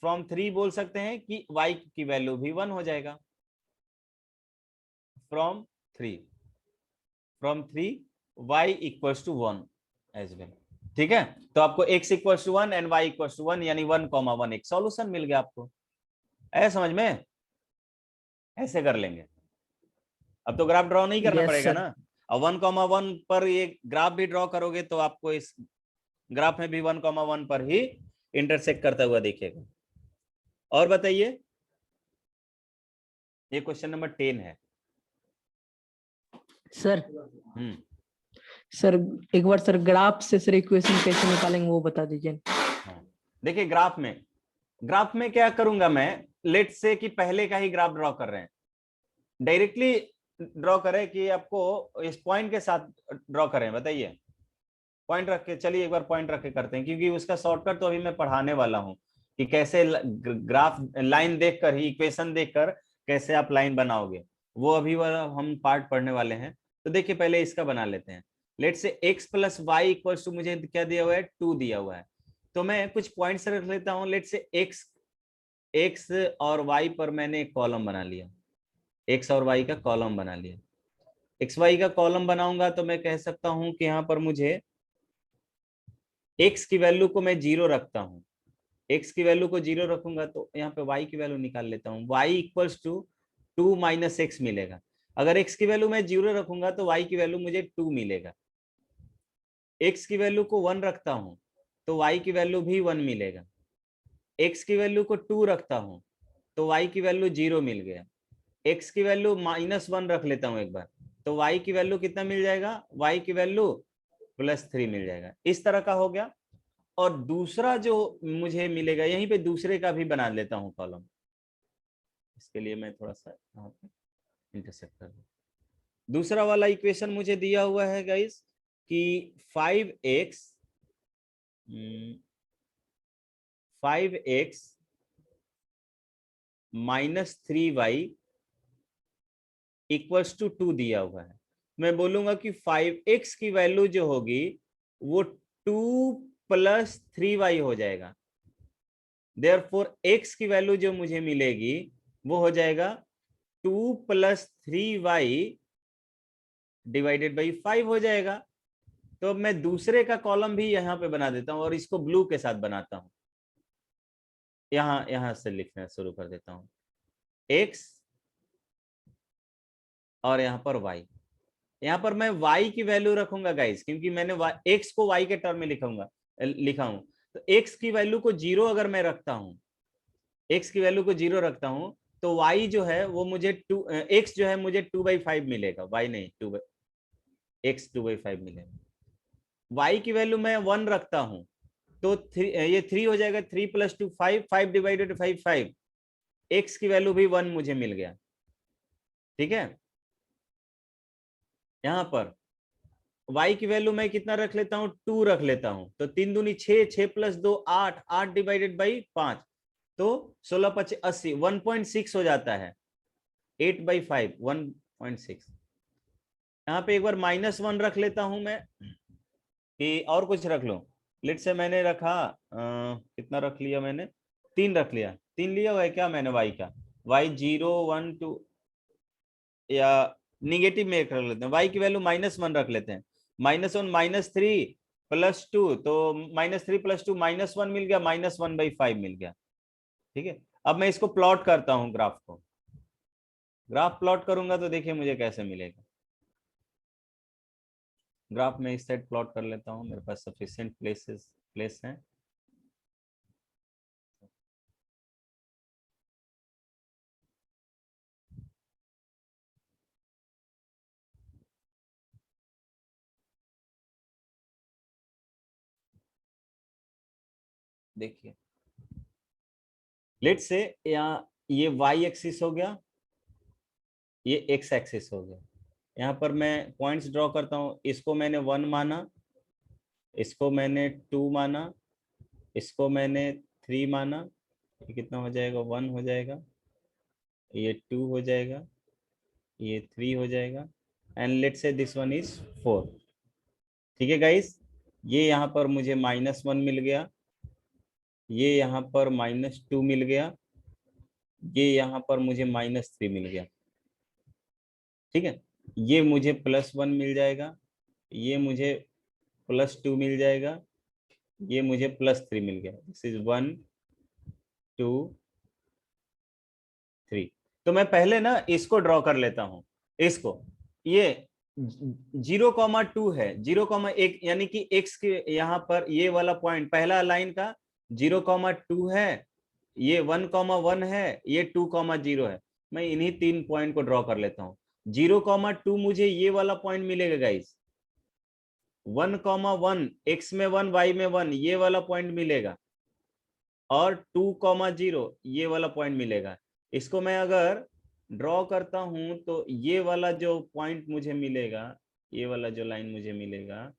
फ्रॉम 3 बोल सकते हैं कि y की वैल्यू भी 1 हो जाएगा। From 3 y equals to 1 as well. ठीक है, तो आपको x equals to 1 and y equals to 1 यानी 1,1 एक सॉल्यूशन मिल गया आपको। ऐसा समझ में? ऐसे कर लेंगे। अब तो ग्राफ ड्रॉ नहीं करना Yes, पड़ेगा sir. ना। अब 1,1 पर ये ग्राफ भी ड्रॉ करोगे तो आपको इस ग्राफ में भी 1,1 पर ही इंटरसेक्ट करता हुआ दिखेगा। और बताइए, ये क्वेश्चन नंबर 10 है। सर हम्म, सर एक बार सर ग्राफ से सर इक्वेशन कैसे निकालेंगे वो बता दीजिए। हाँ। देखिए ग्राफ में क्या करूंगा मैं, लेट से कि पहले का ही ग्राफ ड्रॉ कर रहे हैं, डायरेक्टली ड्रॉ करें कि आपको इस पॉइंट के साथ ड्रॉ करें? बताइए, पॉइंट रख के, चलिए एक बार पॉइंट रख के करते हैं, क्योंकि उसका शॉर्टकट तो अभी मैं पढ़ाने वाला हूं कि कैसे ग्राफ लाइन देखकर ही, इक्वेशन देखकर कैसे आप लाइन बनाओगे, वो अभी वाला हम पार्ट पढ़ने वाले हैं। तो देखिए पहले इसका बना लेते हैं। लेट से x plus y equals to, मुझे क्या दिया हुआ है, 2 दिया हुआ है, तो मैं कुछ पॉइंट्स रख लेता हूं। लेट से x और y पर मैंने एक कॉलम बना लिया, x और y का कॉलम बना लिया। एक्स वाई का कॉलम बनाऊंगा तो मैं कह सकता हूं कि यहाँ पर मुझे x की वैल्यू को मैं 0 रखता हूं, x की वैल्यू को 0 रखूंगा तो यहाँ पे y की वैल्यू निकाल लेता हूँ, y equals to 2 minus x मिलेगा। अगर x की वैल्यू मैं 0 रखूंगा तो y की वैल्यू मुझे 2 मिलेगा। x की वैल्यू को 1 रखता हूं तो y की वैल्यू भी 1 मिलेगा। x की वैल्यू को 2 रखता हूं तो y की वैल्यू 0 मिल गया। x की वैल्यू -1 रख लेता हूं एक बार, तो y की वैल्यू कितना मिल जाएगा, y की वैल्यू +3 मिल जाएगा। इस तरह का हो गया। और दूसरा जो मुझे मिलेगा, यहीं पे दूसरे का भी बना लेता हूं कॉलम। इसके लिए मैं थोड़ा सा यहाँ पे इंटरसेक्ट कर दूं। दूसरा वाला इक्वेशन मुझे दिया हुआ है गाइस कि 5x minus 3y equals to 2 दिया हुआ है। मैं बोलूंगा कि 5x की वैल्यू जो होगी वो 2 प्लस 3y हो जाएगा। देयरफॉर x की वैल्यू जो मुझे मिलेगी वो हो जाएगा 2 प्लस 3y डिवाइडेड बाई 5 हो जाएगा। तो अब मैं दूसरे का कॉलम भी यहाँ पे बना देता हूँ और इसको ब्लू के साथ बनाता हूँ। यहां से लिखना शुरू कर देता हूँ, x और यहाँ पर y। यहाँ पर मैं y की वैल्यू रखूंगा गाइस, क्योंकि मैंने x को y के टर्म में लिखा हूं। तो x की वैल्यू को 0 अगर मैं रखता हूं, x की वैल्यू को 0 रखता हूं तो y जो है वो मुझे x जो है मुझे 2/5 मिलेगा, y नहीं, x 2/5 मिलेगा। y की वैल्यू मैं 1 रखता हूं तो ये 3 हो जाएगा, 3 + 2 5, 5 डिवाइडेड 5 x की वैल्यू भी 1 मुझे मिल गया। ठीक है, यहां पर y की वैल्यू मैं कितना रख लेता हूं, 2 रख लेता हूं, तो 3 दूनी 6, 6 + 2 8, 8 डिवाइडेड बाई 5, तो 16 × 5 80, 1.6 हो जाता है। 8/5 1.6। यहाँ पे एक बार -1 रख लेता हूं मैं कि और कुछ रख लो। लेट से मैंने रखा कितना रख लिया मैंने, 3 रख लिया। 3 लिया हुआ है क्या मैंने y का, y 0 1 2 या निगेटिव में रख लेते हैं, y की वैल्यू -1 रख लेते हैं। -1 -3 + 2, तो -3 + 2 -1 मिल गया, -1/5 मिल गया। ठीक है, अब मैं इसको प्लॉट करता हूं, ग्राफ को। ग्राफ प्लॉट करूंगा तो देखिए मुझे कैसे मिलेगा। ग्राफ में इस साइड प्लॉट कर लेता हूं, मेरे पास सफिशिएंट प्लेस है। देखिए लेट से यहाँ ये y एक्सिस हो गया, ये x एक्सिस हो गया। यहाँ पर मैं पॉइंट्स ड्रॉ करता हूँ। इसको मैंने 1 माना, इसको मैंने 2 माना, इसको मैंने 3 माना, ये कितना हो जाएगा, 1 हो जाएगा, ये 2 हो जाएगा, ये 3 हो जाएगा, and let's say this one is 4। ठीक है गाइस, ये यहाँ पर मुझे -1 मिल गया, ये यहाँ पर -2 मिल गया, ये यहाँ पर मुझे -3 मिल गया। ठीक है, ये मुझे +1 मिल जाएगा, ये मुझे +2 मिल जाएगा, ये मुझे +3 मिल गया। This is 1 2 3। तो मैं पहले ना इसको ड्रॉ कर लेता हूं, इसको, ये 0,2 है, 0,1 यानी कि x के यहाँ पर ये वाला पॉइंट पहला लाइन का 0,2 है, ये 1,1 है, ये 2,0 है। मैं इन्हीं 3 पॉइंट को ड्रॉ कर लेता हूँ। 0,2 मुझे ये वाला पॉइंट मिलेगा गाइस, 1,1 x में 1 y में 1 ये वाला पॉइंट मिलेगा, और 2,0 ये वाला पॉइंट मिलेगा। इसको मैं अगर ड्रॉ करता हूं तो ये वाला जो पॉइंट मुझे मिलेगा, ये वाला जो लाइन मुझे मिलेगा,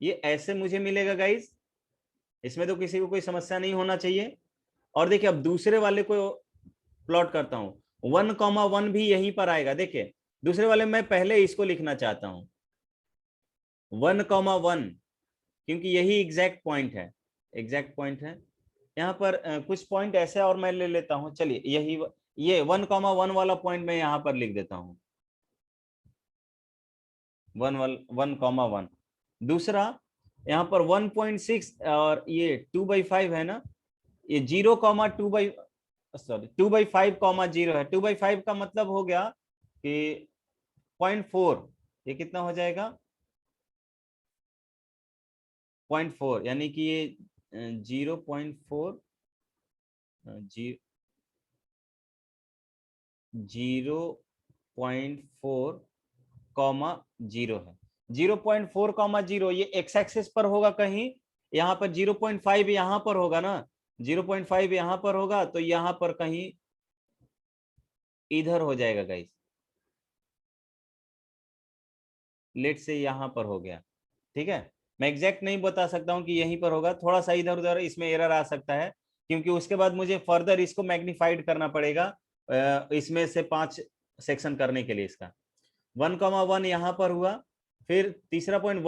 ये ऐसे मुझे मिलेगा गाइस। इसमें तो किसी को कोई समस्या नहीं होना चाहिए। और देखिए अब दूसरे वाले को प्लॉट करता हूं, 1,1 भी यहीं पर आएगा। देखिए दूसरे वाले में पहले इसको लिखना चाहता हूं 1,1, क्योंकि यही एग्जैक्ट पॉइंट है, एग्जैक्ट पॉइंट है। यहाँ पर कुछ पॉइंट ऐसे और मैं ले लेता हूं। चलिए यही ये 1,1 वाला पॉइंट मैं यहाँ पर लिख देता हूं, 1,1। दूसरा यहाँ पर 1.6 और ये 2/5 है ना, ये 0,2/5 है। 2/5 का मतलब हो गया कि 0.4, ये कितना हो जाएगा 0.4, यानी कि ये 0.4 0.4,0 है। 0.4,0 ये x एक्सिस पर होगा कहीं, यहाँ पर 0.5 यहाँ पर होगा ना, 0.5 यहाँ पर होगा, तो यहाँ पर कहीं इधर हो जाएगा गाइस। लेट से यहाँ पर हो गया। ठीक है, मैं एग्जैक्ट नहीं बता सकता हूँ कि यहीं पर होगा, थोड़ा सा इधर उधर इसमें एरर आ सकता है, क्योंकि उसके बाद मुझे फर्दर इसको मैग्नीफाइड करना पड़ेगा इसमें से 5 सेक्शन करने के लिए। इसका 1,1 यहाँ पर हुआ, फिर तीसरा पॉइंट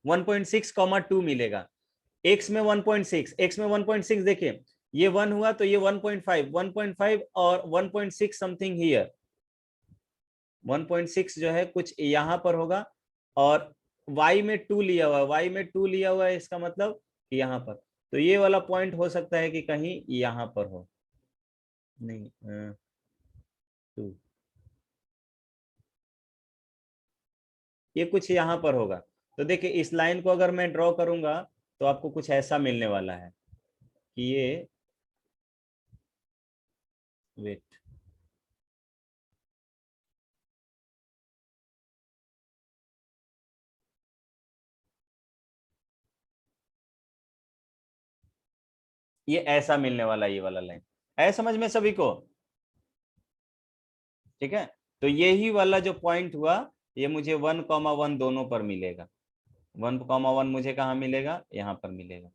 1,6,2 मिलेगा। x में 1.6, x में 1.6, देखिए ये 1 हुआ तो ये 1.5 और 1.6 समथिंग हियर, 1.6 जो है कुछ यहाँ पर होगा, और y में 2 लिया हुआ है, y में 2 लिया हुआ है, इसका मतलब कि यहाँ पर। तो ये वाला पॉइंट हो सकता है कि कहीं यहाँ पर हो, नहीं 2, ये कुछ यहाँ पर होगा। तो देखिए इस लाइन को अगर मैं ड्रॉ करूंगा तो आपको कुछ ऐसा मिलने वाला है कि ये वेट, ये ऐसा मिलने वाला, ये वाला लाइन है समझ में सभी को? ठीक है, तो यही वाला जो पॉइंट हुआ ये मुझे 1,1 दोनों पर मिलेगा। 1,1 मुझे कहाँ मिलेगा, यहाँ पर मिलेगा।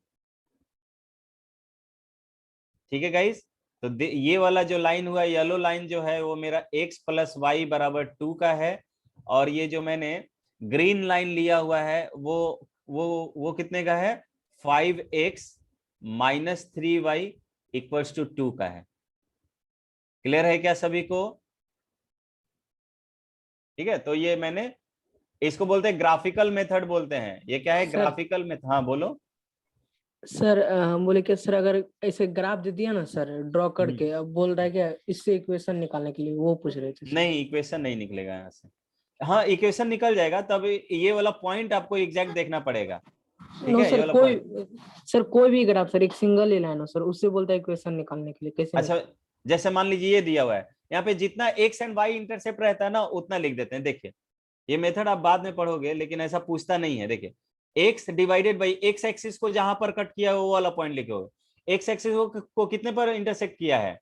ठीक है गाइस, तो ये वाला जो लाइन हुआ, येलो लाइन जो है वो मेरा x + y = 2 का है, और ये जो मैंने ग्रीन लाइन लिया हुआ है वो कितने का है, 5x - 3y = 2 का है। क्लियर है क्या सभी को? ठीक है, तो ये मैंने इसको बोलते हैं ग्राफिकल मेथड बोलते हैं। ये क्या है, ग्राफिकल मेथड? हाँ बोलो सर। हम बोले कि सर अगर ऐसे ग्राफ दे दिया ना सर ड्रॉ करके, अब बोल रहा है कि इससे इक्वेशन निकालने के लिए, वो पूछ रहे थे सर। नहीं, इक्वेशन नहीं निकलेगा यहाँ से। हाँ इक्वेशन निकल जाएगा, तब ये वाला पॉइंट आपको एग्जैक्ट देखना पड़ेगा। ठीक नो है, ये सर, वाला कोई पॉइंट। सर कोई भी ग्राफ सर, एक सिंगल ही लाइन हो सर, उससे बोलता है इक्वेशन निकालने के लिए कैसे अच्छा जैसे मान लीजिए ये दिया हुआ है, यहाँ पे जितना एक्स एंड वाई इंटरसेप्ट रहता है ना उतना लिख देते हैं। देखिए ये मेथड आप बाद में पढ़ोगे, लेकिन ऐसा पूछता नहीं है। देखिए x divided by x axis को जहां पर कट किया वो वाला पॉइंट लिखोगे। एक्स एक्सिस को कितने पर इंटरसेक्ट किया है,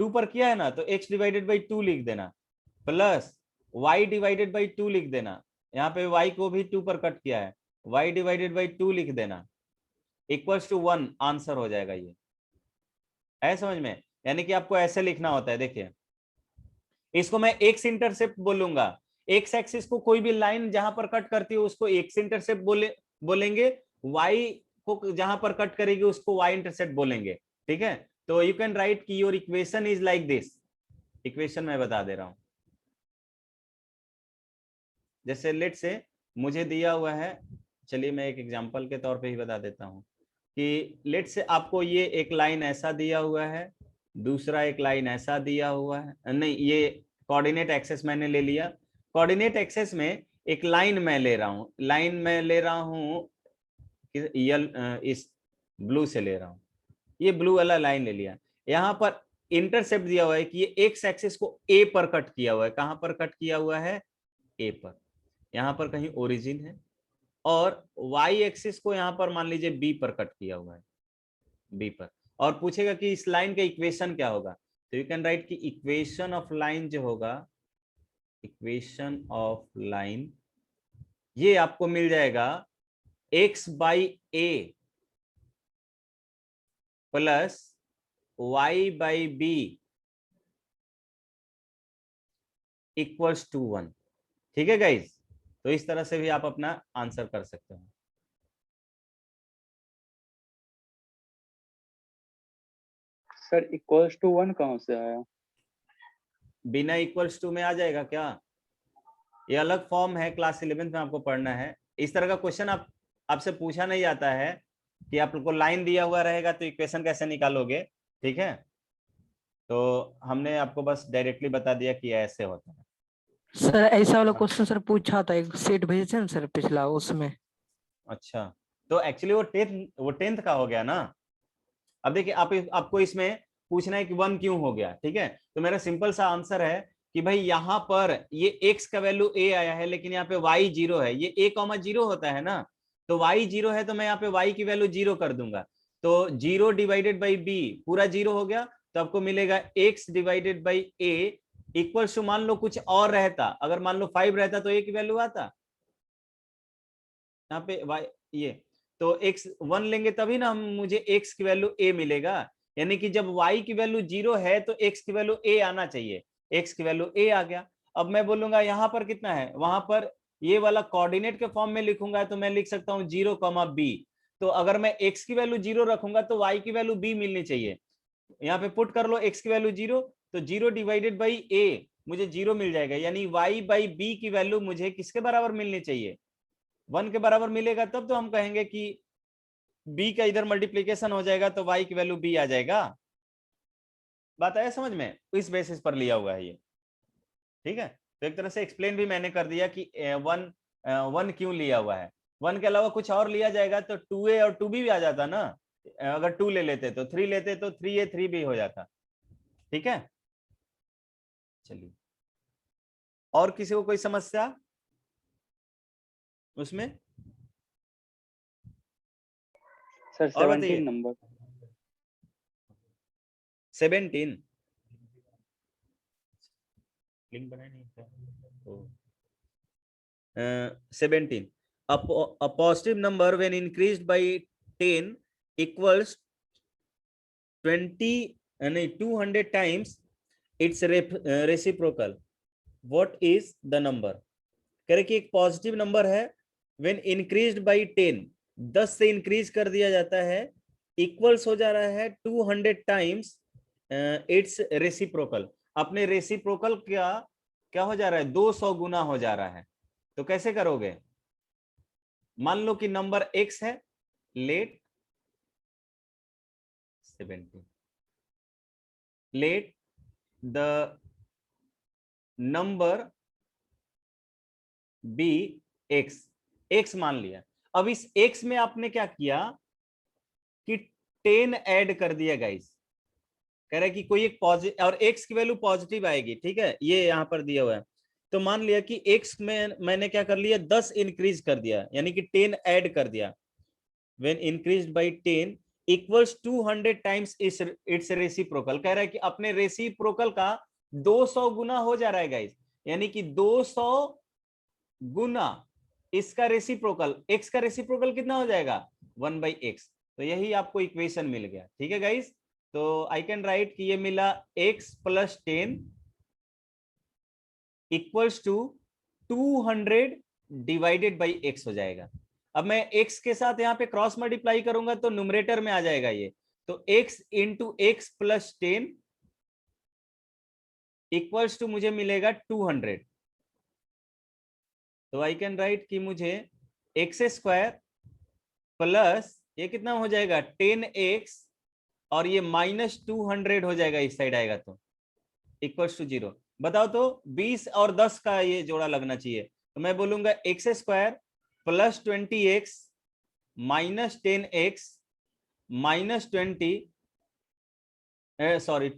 2 पर किया है ना, तो x डिवाइडेड बाई 2 लिख देना, प्लस y डिवाइडेड बाई 2 लिख देना, यहाँ पे y को भी 2 पर कट किया है, y डिवाइडेड बाई 2 लिख देना, इक्वल्स टू 1 आंसर हो जाएगा। ये है समझ में? यानी कि आपको ऐसे लिखना होता है। देखिए इसको मैं एक्स इंटरसेप्ट बोलूंगा, एक्स एक्सिस को कोई भी लाइन जहां पर कट करती है उसको एक्स इंटरसेप्ट बोलेंगे, y को जहां पर कट करेगी उसको y इंटरसेप्ट बोलेंगे। ठीक है, तो यू कैन राइट कि your equation is like this. Equation मैं बता दे रहा हूं, जैसे लेट से मुझे दिया हुआ है, चलिए मैं एक एग्जांपल के तौर पे ही बता देता हूं कि लेट से आपको ये एक लाइन ऐसा दिया हुआ है, दूसरा एक लाइन ऐसा दिया हुआ है, नहीं ये कोऑर्डिनेट एक्सेस मैंने ले लिया, कोऑर्डिनेट एक्सेस में एक लाइन मैं ले रहा हूं, लाइन मैं ले रहा हूं इस ब्लू से ले रहा हूं, ये ब्लू वाला लाइन ले लिया, यहां पर इंटरसेप्ट दिया हुआ है कि ये एक्स एक्सिस को ए पर कट किया हुआ है। कहां पर कट किया हुआ है? ए पर, यहां पर कहीं ओरिजिन है, और वाई एक्सिस को यहां पर मान लीजिए बी पर कट किया हुआ है, बी पर, और पूछेगा कि इस लाइन का इक्वेशन क्या होगा, तो यू कैन राइट कि इक्वेशन ऑफ लाइन जो होगा, इक्वेशन ऑफ लाइन ये आपको मिल जाएगा x by a plus y by b equals to 1। ठीक है गाइज, तो इस तरह से भी आप अपना आंसर कर सकते हो। सर इक्वल्स टू 1 कहाँ से आया? बिना इक्वल्स टू में आ जाएगा क्या? ये अलग फॉर्म है, क्लास 11th में आपको पढ़ना है। इस तरह का क्वेश्चन आपसे पूछा नहीं जाता है कि आपको लाइन दिया हुआ रहेगा तो इक्वेशन कैसे निकालोगे। ठीक है, तो हमने आपको बस डायरेक्टली बता दिया कि ऐसे होता है। सर ऐसा वाला क्वेश्चन सर पूछा था, एक सेट भेजे थे ना सर पिछला, उसमें। अच्छा, तो एक्चुअली वो टेंथ का हो गया ना। अब देखिए आपको इसमें पूछना है कि 1 क्यों हो गया। ठीक है, तो मेरा सिंपल सा आंसर है कि भाई यहाँ पर ये x का वैल्यू a आया है, लेकिन यहाँ पे y 0 है, ये a, 0 होता है ना, तो y 0 है तो मैं यहाँ पे y की वैल्यू 0 कर दूंगा, तो 0 डिवाइडेड बाई b पूरा 0 हो गया, तो आपको मिलेगा x divided by a equal to, मान लो कुछ और रहता, अगर मान लो 5 रहता तो a की वैल्यू आता यहाँ पे y, ये तो x 1 लेंगे तभी ना हम मुझे x की वैल्यू a मिलेगा, यानी कि जब y की वैल्यू 0 है तो x की वैल्यू a आना चाहिए, x की वैल्यू a आ गया। अब मैं बोलूंगा यहाँ पर कितना है, वहां पर ये वाला कोऑर्डिनेट के फॉर्म में लिखूंगा तो मैं लिख सकता हूँ 0, b, तो अगर मैं x की वैल्यू 0 रखूंगा तो y की वैल्यू b मिलनी चाहिए। यहाँ पे पुट कर लो x की वैल्यू 0, तो 0 डिवाइडेड बाई a मुझे 0 मिल जाएगा, यानी y बाई b की वैल्यू मुझे किसके बराबर मिलनी चाहिए? 1 के बराबर मिलेगा, तब तो हम कहेंगे कि b का इधर मल्टीप्लीकेशन हो जाएगा तो y की वैल्यू b आ जाएगा। बात आया समझ में? इस बेसिस पर लिया हुआ है ये। ठीक है, तो एक तरह से एक्सप्लेन भी मैंने कर दिया कि 1 क्यों लिया हुआ है। 1 के अलावा कुछ और लिया जाएगा तो 2a और 2b भी आ जाता ना, अगर 2 ले लेते तो 3 लेते तो 3a 3b हो जाता। ठीक है, चलिए और किसी को कोई समस्या उसमें? सर 17 नंबर 17 लिंक बनाए नहीं क्या? 17 a positive number when increased by 10 equals 200 times its reciprocal. What is the number? कह रहे कि एक पॉजिटिव नंबर है when increased by 10, 10 से इंक्रीज कर दिया जाता है, इक्वल्स हो जा रहा है 200 टाइम्स इट्स रेसिप्रोकल। अपने रेसिप्रोकल क्या हो जा रहा है? 200 गुना हो जा रहा है। तो कैसे करोगे? मान लो कि नंबर x है, let 17, let the number be x मान लिया। अब इस x में आपने क्या किया कि 10 ऐड कर दिया गाइस। कह रहा है कि कोई एक पॉजिटिव, और x की वैल्यू पॉजिटिव आएगी। ठीक है, ये यहां पर दिया हुआ है, तो मान लिया कि x में मैंने क्या कर लिया, 10 इंक्रीज कर दिया, यानी कि 10 ऐड कर दिया। When increased by 10 equals 200 times it's reciprocal. कह रहा है कि अपने रेसिप्रोकल का 200 गुना हो जा रहा है गाइस। यानी कि 200 गुना इसका रेसिप्रोकल, x का रेसिप्रोकल कितना हो जाएगा 1/x। तो यही आपको इक्वेशन मिल गया। ठीक है गाइस, तो आई कैन राइट कि ये मिला x + 10 equals to 200 divided by x हो जाएगा। अब मैं x के साथ यहाँ पे क्रॉस मल्टीप्लाई करूंगा तो न्यूमरेटर में आ जाएगा ये, तो x into x + 10 equals to मुझे मिलेगा 200। तो आई कैन राइट कि मुझे x² प्लस ये कितना हो जाएगा 10x और ये -200 हो जाएगा, इस साइड आएगा तो इक्वल्स टू 0। बताओ तो 20 और 10 का ये जोड़ा लगना चाहिए, तो मैं बोलूंगा x² + 20x -10x -20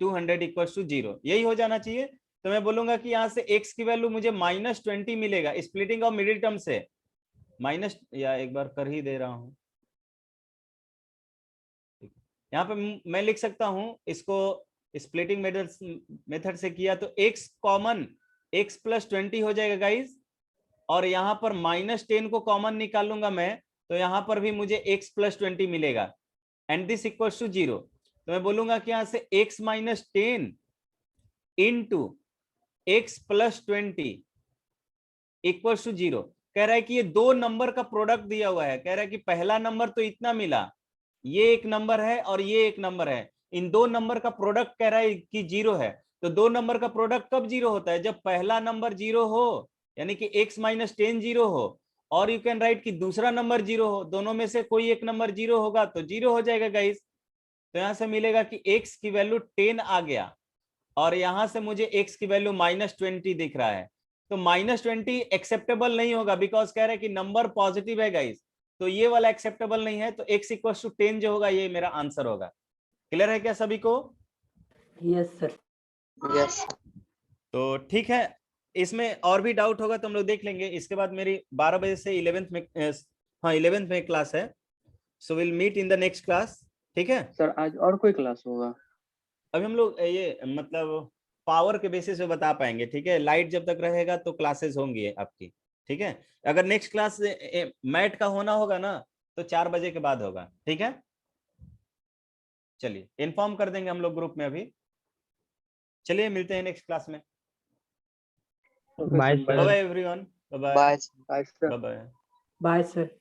200 equals to 0, यही हो जाना चाहिए। तो मैं बोलूंगा कि यहां से x की वैल्यू मुझे -20 मिलेगा, स्प्लिटिंग ऑफ मिडिल टर्म से माइनस, या एक बार कर ही दे रहा हूं, यहाँ पे मैं लिख सकता हूं इसको स्प्लिटिंग मेथड से किया तो x कॉमन x + 20 हो जाएगा गाइज, और यहाँ पर -10 को कॉमन निकालूंगा मैं, तो यहाँ पर भी मुझे x + 20 मिलेगा एंड दिस इक्वल्स टू 0। तो मैं बोलूंगा कि यहाँ से x - 10 into x + 20 equals to 0। कह रहा है कि ये दो नंबर का प्रोडक्ट दिया हुआ है, कह रहा है कि पहला नंबर तो इतना मिला, ये एक नंबर है और ये एक नंबर है, इन दो नंबर का प्रोडक्ट कह रहा है कि 0 है। तो दो नंबर का प्रोडक्ट कब 0 होता है, जब पहला नंबर 0 हो, यानी कि x - 10 0 हो, और यू कैन राइट कि दूसरा नंबर 0 हो, दोनों में से कोई एक नंबर 0 होगा तो 0 हो जाएगा गाइस। तो यहां से मिलेगा कि x की वैल्यू 10 आ गया, और यहां से मुझे x की वैल्यू -20 दिख रहा है। तो -20 एक्सेप्टेबल नहीं होगा, बिकॉज कह रहा है कि नंबर पॉजिटिव है गाइस, तो ये वाला एक्सेप्टेबल नहीं है, तो x = 10 जो होगा ये मेरा आंसर होगा। क्लियर है क्या सभी को? Yes sir. यस तो ठीक है, इसमें और भी डाउट होगा तो हम लोग देख लेंगे। इसके बाद मेरी 12 बजे से 11th में 11th में क्लास है, so will meet in the next class. ठीक है, सर आज और कोई क्लास होगा? अभी हम लोग ये मतलब पावर के बेसिस पे बता पाएंगे। ठीक है, लाइट जब तक रहेगा तो क्लासेस होंगी आपकी। ठीक है, अगर नेक्स्ट क्लास मैट का होना होगा ना तो 4 बजे के बाद होगा। ठीक है, चलिए इन्फॉर्म कर देंगे हम लोग ग्रुप में अभी। चलिए मिलते हैं नेक्स्ट क्लास में। Bye bye sir. Everyone, bye bye bye sir. Bye. Bye sir.